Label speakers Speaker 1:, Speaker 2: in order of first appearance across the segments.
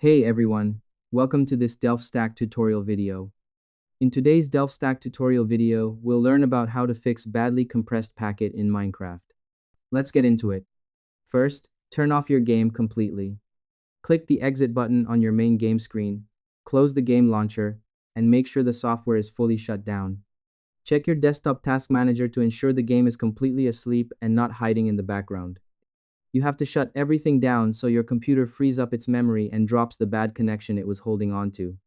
Speaker 1: Hey everyone, welcome to this Delph tutorial video. In today's Delph tutorial video, we'll learn about how to fix badly compressed packet in Minecraft. Let's get into it. First, turn off your game completely. Click the exit button on your main game screen, close the game launcher, and make sure the software is fully shut down. Check your desktop task manager to ensure the game is completely asleep and not hiding in the background. You have to shut everything down so your computer frees up its memory and drops the bad connection it was holding on to.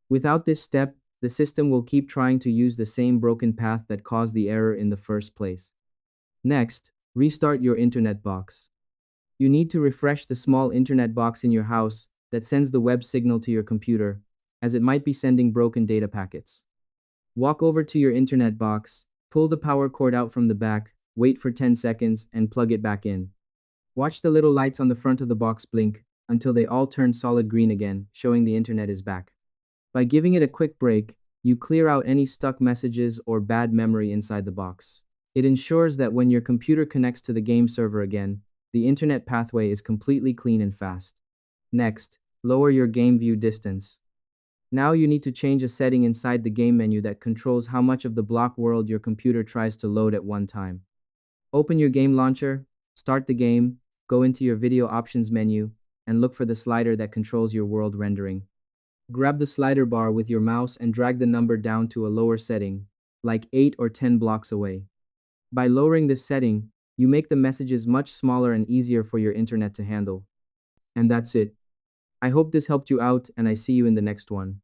Speaker 1: Without this step, the system will keep trying to use the same broken path that caused the error in the first place. Next, restart your internet box. You need to refresh the small internet box in your house that sends the web signal to your computer, as it might be sending broken data packets. Walk over to your internet box, pull the power cord out from the back, wait for 10 seconds, and plug it back in. Watch the little lights on the front of the box blink until they all turn solid green again, showing the internet is back. By giving it a quick break, you clear out any stuck messages or bad memory inside the box. It ensures that when your computer connects to the game server again, the internet pathway is completely clean and fast. Next, lower your game view distance. Now you need to change a setting inside the game menu that controls how much of the block world your computer tries to load at one time. Open your game launcher, start the game, go into your video options menu, and look for the slider that controls your world rendering. Grab the slider bar with your mouse and drag the number down to a lower setting, like 8 or 10 blocks away. By lowering this setting, you make the messages much smaller and easier for your internet to handle. And that's it. I hope this helped you out, and I see you in the next one.